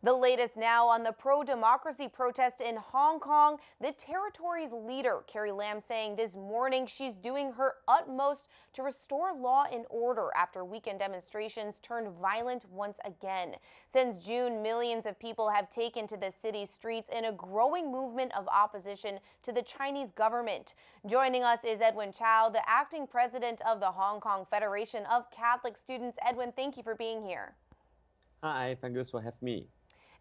The latest now on the pro-democracy protest in Hong Kong. The territory's leader, Carrie Lam, saying this morning she's doing her utmost to restore law and order after weekend demonstrations turned violent once again. Since June, millions of people have taken to the city's streets in a growing movement of opposition to the Chinese government. Joining us is Edwin Chow, the acting president of the Hong Kong Federation of Catholic Students. Edwin, thank you for being here. Hi, thank you for having me.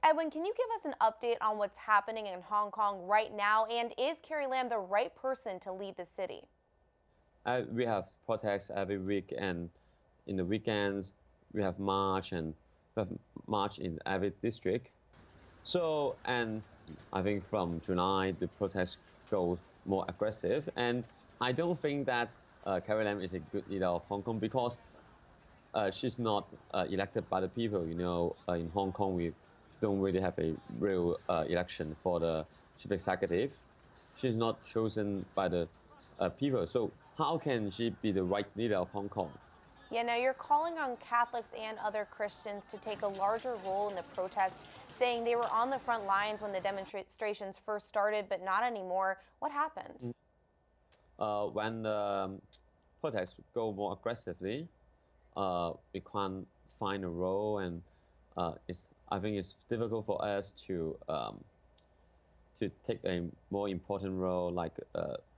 Edwin, can you give us an update on what's happening in Hong Kong right now? And is Carrie Lam the right person to lead the city? We have protests every week, and in the weekends we have march and we have march in every district. So, and I think from July the protests go more aggressive, and I don't think that Carrie Lam is a good leader of Hong Kong because she's not elected by the people. You know, in Hong Kong we don't really have a real election for the chief executive. She's not chosen by the people. So how can she be the right leader of Hong Kong? Yeah, now you're calling on Catholics and other Christians to take a larger role in the protest, saying they were on the front lines when the demonstrations first started, but not anymore. What happened? When the protests go more aggressively, we can't find a role, and I think it's difficult for us to take a more important role, like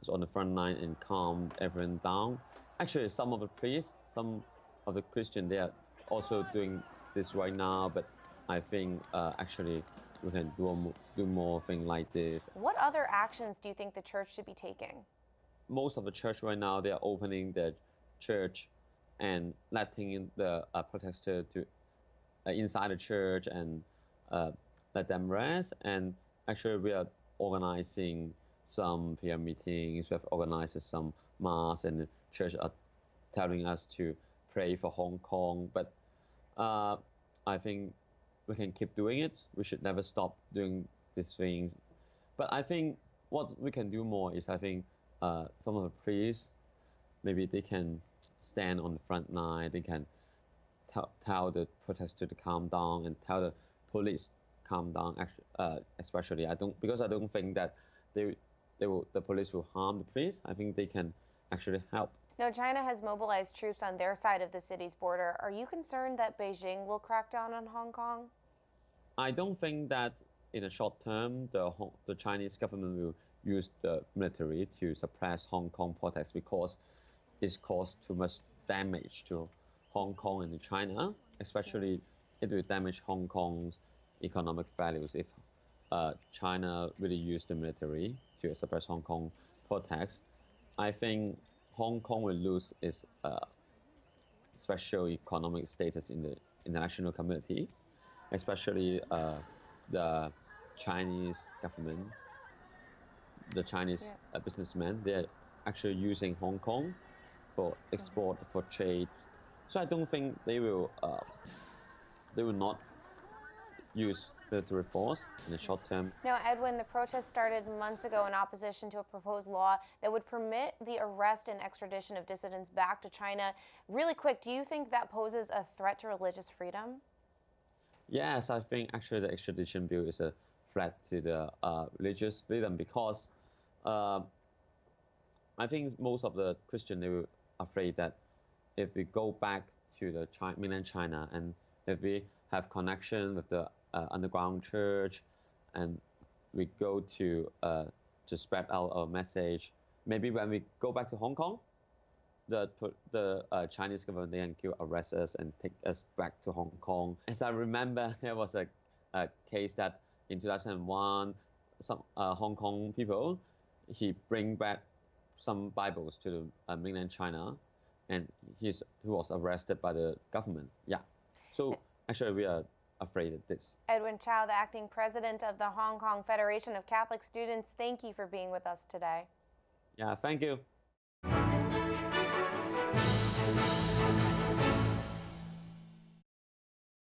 on the front line and calm everyone down. Actually, some of the priests, some of the Christians, they are also doing this right now. But I think actually we can do more things like this. What other actions do you think the church should be taking? Most of the church right now, they are opening their church and letting in the protesters to inside the church and let them rest. And actually we are organizing some prayer meetings. We have organized some mass, and the church are telling us to pray for Hong Kong. But I think we can keep doing it. We should never stop doing these things. But I think what we can do more is, I think some of the priests, maybe they can stand on the front line. They can tell the protesters to calm down and tell the police calm down. Especially, I don't think that the police will harm the police. I think they can actually help. Now, China has mobilized troops on their side of the city's border. Are you concerned that Beijing will crack down on Hong Kong? I don't think that in the short term the Chinese government will use the military to suppress Hong Kong protests, because it's caused too much damage to Hong Kong and China. Especially, it will damage Hong Kong's economic values if China really used the military to suppress Hong Kong protests. I think Hong Kong will lose its special economic status in the international community, especially the Chinese government, the Chinese businessmen. They're actually using Hong Kong for export, for trades. So I don't think they will not use military force in the short term. Now, Edwin, the protest started months ago in opposition to a proposed law that would permit the arrest and extradition of dissidents back to China. Really quick, do you think that poses a threat to religious freedom? Yes, I think actually the extradition bill is a threat to the religious freedom, because I think most of the Christians, they were afraid that if we go back to the mainland China, and if we have connection with the underground church, and we go to spread out our message, maybe when we go back to Hong Kong, the Chinese government, they can arrest us and take us back to Hong Kong. As I remember, there was a case that in 2001, some Hong Kong people, he bring back some Bibles to the mainland China, and he was arrested by the government. Yeah. So actually we are afraid of this. Edwin Chow, the acting president of the Hong Kong Federation of Catholic Students, thank you for being with us today. Yeah, thank you.